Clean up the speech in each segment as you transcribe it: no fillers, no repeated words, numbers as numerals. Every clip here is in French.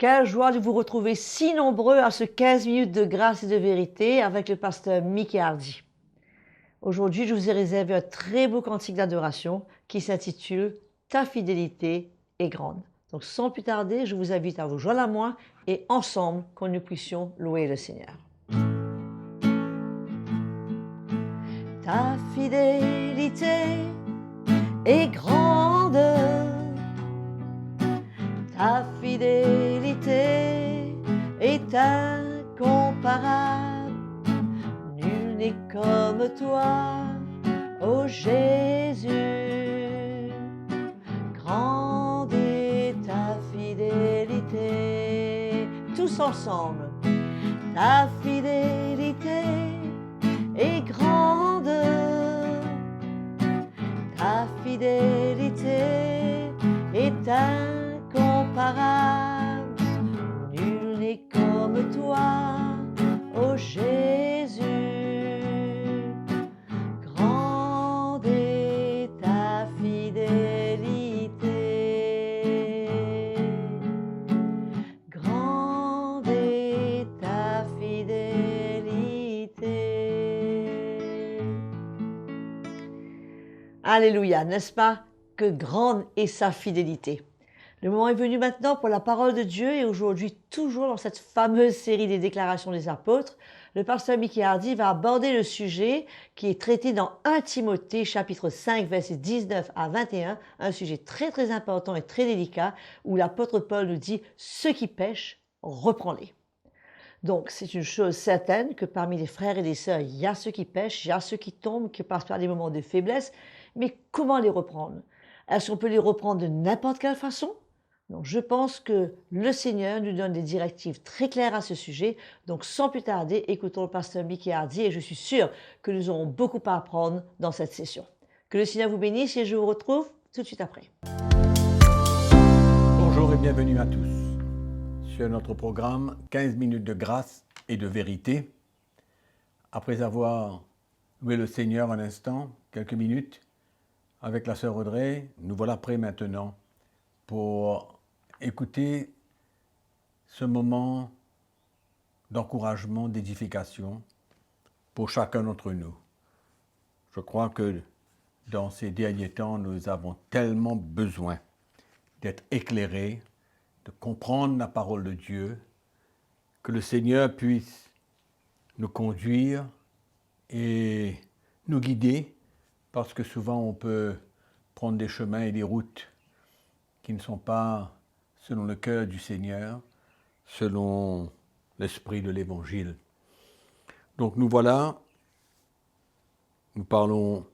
Quelle joie de vous retrouver si nombreux à ce 15 minutes de grâce et de vérité avec le pasteur Mickey Hardy. Aujourd'hui, je vous ai réservé un très beau cantique d'adoration qui s'intitule « Ta fidélité est grande ». Donc sans plus tarder, je vous invite à vous joindre à moi et ensemble que nous puissions louer le Seigneur. Ta fidélité est grande, ta fidélité est incomparable. Nul n'est comme toi, ô Jésus. Grande est ta fidélité. Tous ensemble. Ta fidélité est grande. Ta fidélité est incomparable. Nul n'est comme toi, ô Jésus. Grande est ta fidélité. Grande est ta fidélité. Alléluia, n'est-ce pas? Que grande est sa fidélité. Le moment est venu maintenant pour la parole de Dieu et aujourd'hui, toujours dans cette fameuse série des déclarations des apôtres, le pasteur Mickey Hardy va aborder le sujet qui est traité dans 1 Timothée chapitre 5 versets 19 à 21, un sujet très très important et très délicat où l'apôtre Paul nous dit « Ceux qui pêchent, reprends-les ». Donc, c'est une chose certaine que parmi les frères et les sœurs, il y a ceux qui pêchent, il y a ceux qui tombent, qui passent par des moments de faiblesse, mais comment les reprendre? Est-ce qu'on peut les reprendre de n'importe quelle façon? Donc, je pense que le Seigneur nous donne des directives très claires à ce sujet. Donc, sans plus tarder, écoutons le pasteur Mickey Hardy et je suis sûr que nous aurons beaucoup à apprendre dans cette session. Que le Seigneur vous bénisse et je vous retrouve tout de suite après. Bonjour et bienvenue à tous sur notre programme 15 minutes de grâce et de vérité. Après avoir loué le Seigneur un instant, quelques minutes, avec la sœur Audrey, nous voilà prêts maintenant pour écouter ce moment d'encouragement, d'édification pour chacun d'entre nous. Je crois que dans ces derniers temps, nous avons tellement besoin d'être éclairés, de comprendre la parole de Dieu, que le Seigneur puisse nous conduire et nous guider, parce que souvent on peut prendre des chemins et des routes qui ne sont pas selon le cœur du Seigneur, selon l'esprit de l'Évangile. Donc nous voilà, nous parlons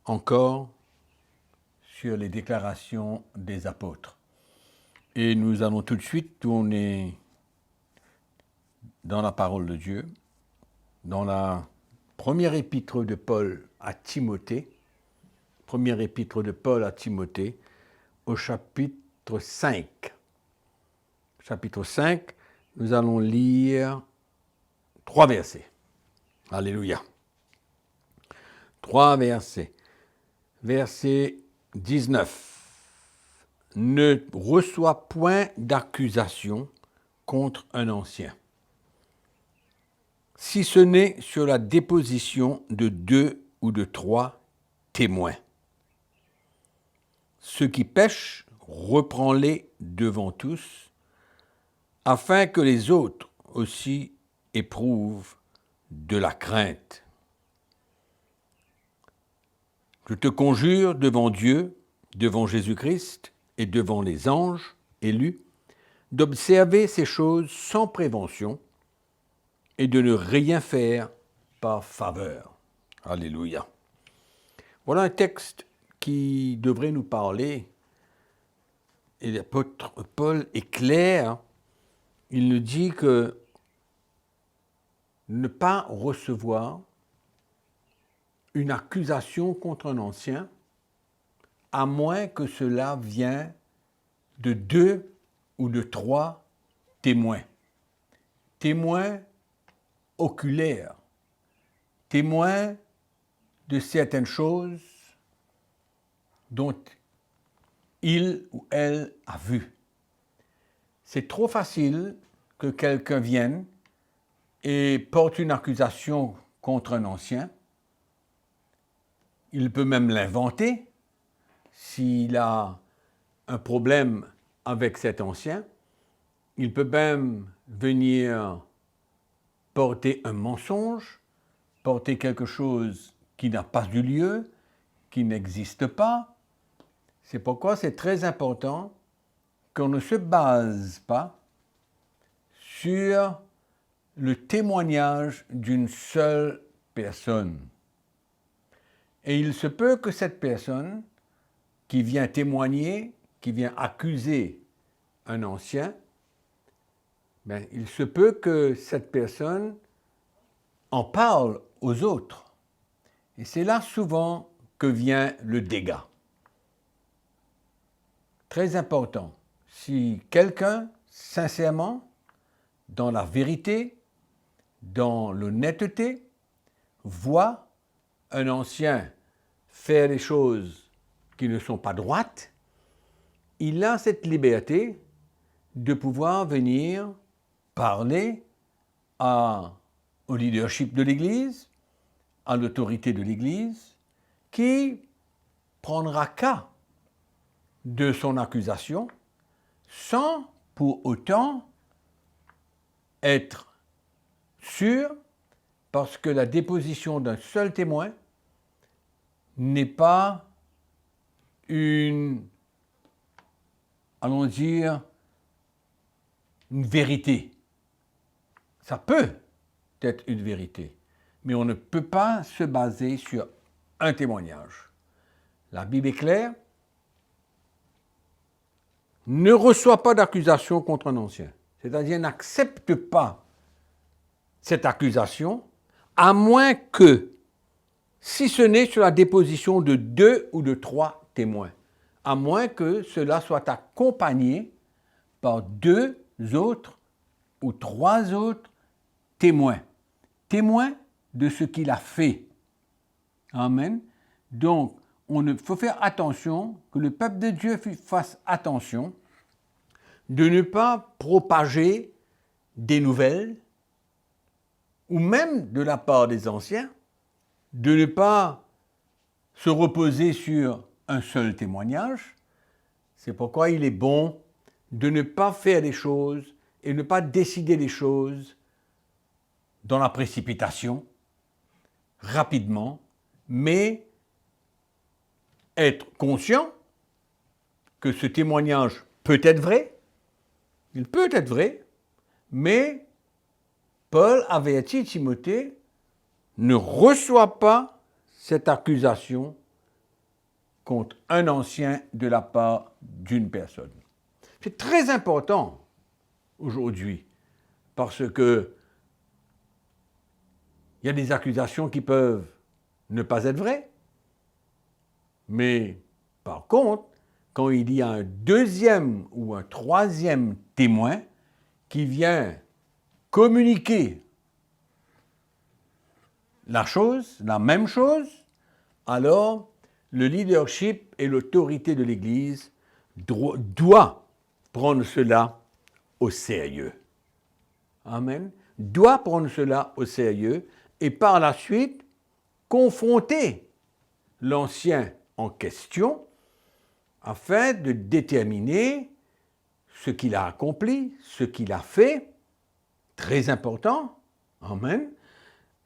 encore sur les déclarations des apôtres. Et nous allons tout de suite tourner dans la parole de Dieu, dans la première épître de Paul à Timothée, première épître de Paul à Timothée, au chapitre 5. Chapitre 5, nous allons lire 3 versets. Alléluia. 3 versets. Verset 19. Ne reçois point d'accusation contre un ancien, si ce n'est sur la déposition de 2 ou de 3 témoins. Ceux qui pêchent, reprends-les devant tous, afin que les autres aussi éprouvent de la crainte. Je te conjure devant Dieu, devant Jésus-Christ et devant les anges élus, d'observer ces choses sans prévention et de ne rien faire par faveur. Alléluia. Voilà un texte qui devrait nous parler. Et l'apôtre Paul est clair. Il nous dit que ne pas recevoir une accusation contre un ancien, à moins que cela vienne de 2 ou de 3 témoins. Témoins oculaires, témoins de certaines choses dont il ou elle a vu. c'est trop facile que quelqu'un vienne et porte une accusation contre un ancien. Il peut même l'inventer s'il a un problème avec cet ancien. Il peut même venir porter un mensonge, porter quelque chose qui n'a pas eu lieu, qui n'existe pas. C'est pourquoi c'est très important qu'on ne se base pas sur le témoignage d'une seule personne. Et il se peut que cette personne qui vient témoigner, qui vient accuser un ancien, il se peut que cette personne en parle aux autres. Et c'est là souvent que vient le dégât. Très important. Si quelqu'un, sincèrement, dans la vérité, dans l'honnêteté, voit un ancien faire des choses qui ne sont pas droites, il a cette liberté de pouvoir venir parler au leadership de l'Église, à l'autorité de l'Église, qui prendra cas de son accusation sans pour autant être sûr, parce que la déposition d'un seul témoin n'est pas une, allons dire, une vérité. Ça peut être une vérité, mais on ne peut pas se baser sur un témoignage. La Bible est claire. Ne reçoit pas d'accusation contre un ancien. C'est-à-dire n'accepte pas cette accusation, à moins que, si ce n'est sur la déposition de 2 ou de 3 témoins, à moins que cela soit accompagné par 2 autres ou 3 autres témoins. Témoins de ce qu'il a fait. Amen. Donc, il faut faire attention, que le peuple de Dieu fasse attention de ne pas propager des nouvelles, ou même de la part des anciens, de ne pas se reposer sur un seul témoignage. C'est pourquoi il est bon de ne pas faire les choses et ne pas décider les choses dans la précipitation, rapidement, mais être conscient que ce témoignage peut être vrai, il peut être vrai, mais Paul avertit Timothée, ne reçoit pas cette accusation contre un ancien de la part d'une personne. C'est très important aujourd'hui, parce que il y a des accusations qui peuvent ne pas être vraies, mais par contre, quand il y a un deuxième ou un troisième témoin qui vient communiquer la même chose, alors le leadership et l'autorité de l'Église doit prendre cela au sérieux. Amen. Doit prendre cela au sérieux et par la suite confronter l'ancien en question afin de déterminer ce qu'il a accompli, ce qu'il a fait, très important. Amen.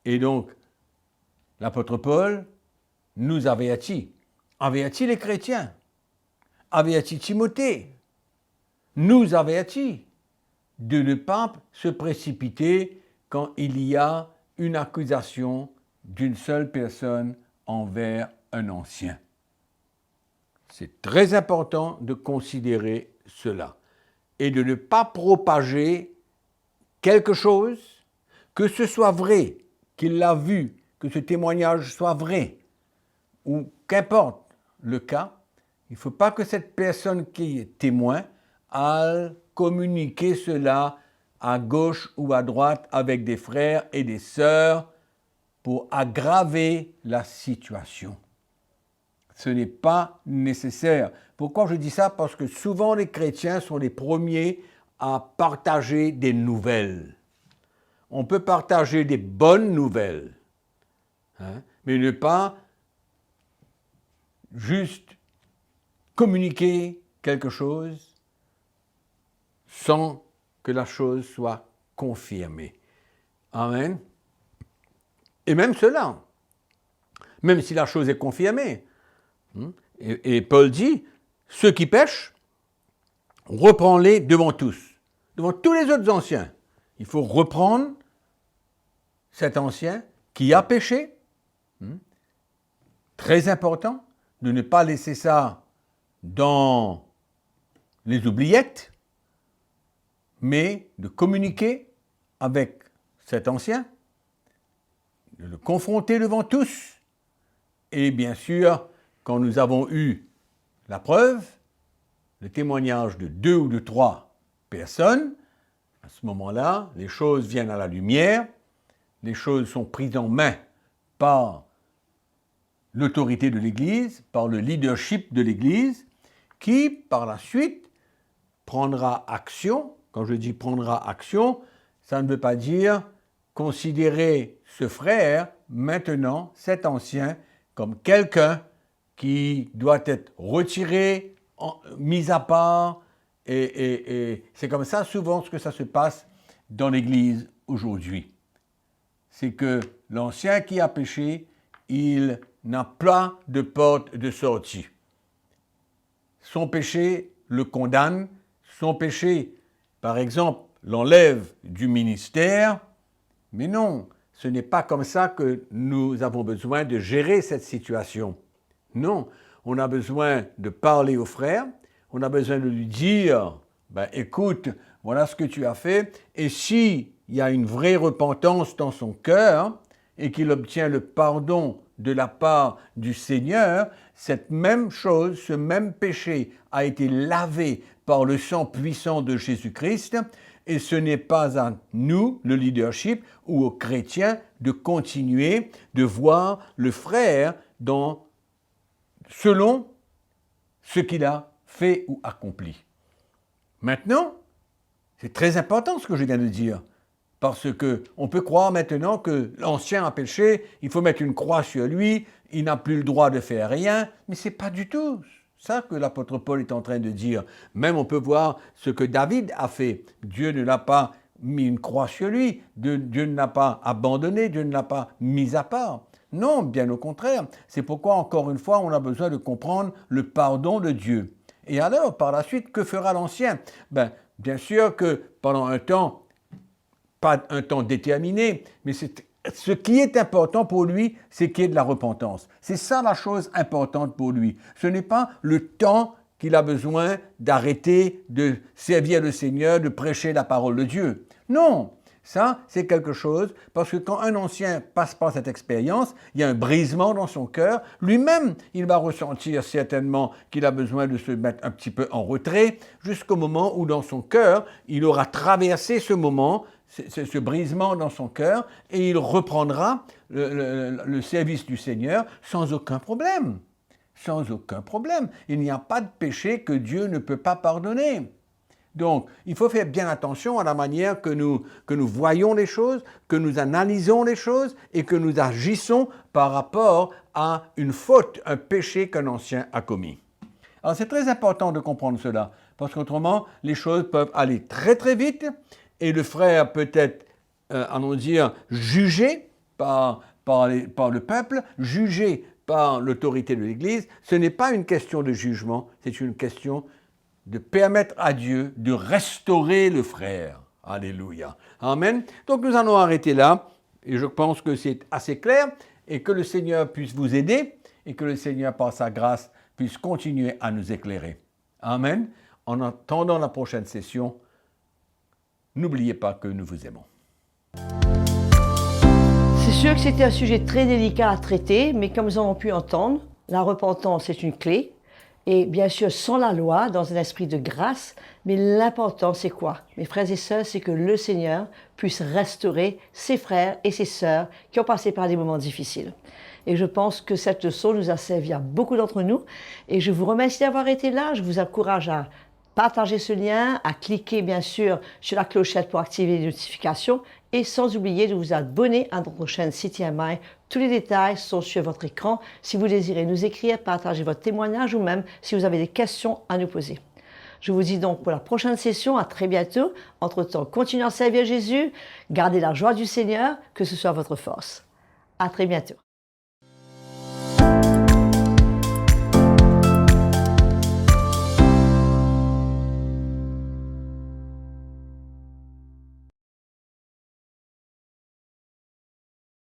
Et donc, l'apôtre Paul nous avertit les chrétiens, avertit Timothée, nous avertit de ne pas se précipiter quand il y a une accusation d'une seule personne envers un ancien. C'est très important de considérer cela et de ne pas propager quelque chose, que ce soit vrai, qu'il l'a vu, que ce témoignage soit vrai, ou qu'importe le cas, il ne faut pas que cette personne qui est témoin aille communiquer cela à gauche ou à droite avec des frères et des sœurs pour aggraver la situation. Ce n'est pas nécessaire. Pourquoi je dis ça? Parce que souvent les chrétiens sont les premiers à partager des nouvelles. On peut partager des bonnes nouvelles, hein, mais ne pas juste communiquer quelque chose sans que la chose soit confirmée. Amen. Et même cela, même si la chose est confirmée, et Paul dit, ceux qui pêchent, reprends-les devant tous les autres anciens. Il faut reprendre cet ancien qui a péché. Très important de ne pas laisser ça dans les oubliettes, mais de communiquer avec cet ancien, de le confronter devant tous. Et bien sûr, quand nous avons eu la preuve, le témoignage de 2 ou de 3 personnes, à ce moment-là, les choses viennent à la lumière, les choses sont prises en main par l'autorité de l'Église, par le leadership de l'Église, qui, par la suite, prendra action. Quand je dis prendra action, ça ne veut pas dire considérer ce frère, maintenant, cet ancien, comme quelqu'un qui doit être retiré, mis à part, et c'est comme ça souvent ce que ça se passe dans l'Église aujourd'hui. C'est que l'ancien qui a péché, il n'a pas de porte de sortie. Son péché le condamne, son péché, par exemple, l'enlève du ministère, mais non, ce n'est pas comme ça que nous avons besoin de gérer cette situation. Non, on a besoin de parler au frère, on a besoin de lui dire, écoute, voilà ce que tu as fait, et s'il y a une vraie repentance dans son cœur, et qu'il obtient le pardon de la part du Seigneur, cette même chose, ce même péché a été lavé par le sang puissant de Jésus-Christ, et ce n'est pas à nous, le leadership, ou aux chrétiens, de continuer de voir le frère selon ce qu'il a fait ou accompli. Maintenant, c'est très important ce que je viens de dire, parce qu'on peut croire maintenant que l'ancien a péché, il faut mettre une croix sur lui, il n'a plus le droit de faire rien, mais ce n'est pas du tout ça que l'apôtre Paul est en train de dire. Même on peut voir ce que David a fait. Dieu ne l'a pas mis une croix sur lui, Dieu ne l'a pas abandonné, Dieu ne l'a pas mis à part. Non, bien au contraire. C'est pourquoi, encore une fois, on a besoin de comprendre le pardon de Dieu. Et alors, par la suite, que fera l'ancien? Bien sûr que pendant un temps, pas un temps déterminé, mais ce qui est important pour lui, c'est qu'il y ait de la repentance. C'est ça la chose importante pour lui. Ce n'est pas le temps qu'il a besoin d'arrêter de servir le Seigneur, de prêcher la parole de Dieu. Non, ça c'est quelque chose, parce que quand un ancien passe par cette expérience, il y a un brisement dans son cœur. Lui-même, il va ressentir certainement qu'il a besoin de se mettre un petit peu en retrait, jusqu'au moment où dans son cœur, il aura traversé ce moment, ce brisement dans son cœur, et il reprendra le service du Seigneur sans aucun problème. Sans aucun problème. Il n'y a pas de péché que Dieu ne peut pas pardonner. Donc, il faut faire bien attention à la manière que nous voyons les choses, que nous analysons les choses et que nous agissons par rapport à une faute, un péché qu'un ancien a commis. Alors, c'est très important de comprendre cela, parce qu'autrement, les choses peuvent aller très très vite et le frère peut être, allons dire, jugé par le peuple, jugé par l'autorité de l'Église. Ce n'est pas une question de jugement, c'est une question de permettre à Dieu de restaurer le frère. Alléluia. Amen. Donc nous allons arrêter là, et je pense que c'est assez clair, et que le Seigneur puisse vous aider, et que le Seigneur, par sa grâce, puisse continuer à nous éclairer. Amen. En attendant la prochaine session, n'oubliez pas que nous vous aimons. C'est sûr que c'était un sujet très délicat à traiter, mais comme nous avons pu entendre, la repentance est une clé. Et bien sûr, sans la loi, dans un esprit de grâce, mais l'important, c'est quoi? Mes frères et sœurs, c'est que le Seigneur puisse restaurer ses frères et ses sœurs qui ont passé par des moments difficiles. Et je pense que cette leçon nous a servi à beaucoup d'entre nous. Et je vous remercie d'avoir été là. Je vous encourage à partager ce lien, à cliquer bien sûr sur la clochette pour activer les notifications et sans oublier de vous abonner à notre chaîne CTMI. Tous les détails sont sur votre écran si vous désirez nous écrire, partager votre témoignage ou même si vous avez des questions à nous poser. Je vous dis donc pour la prochaine session, à très bientôt. Entre-temps, continuez à servir Jésus, gardez la joie du Seigneur, que ce soit votre force. À très bientôt.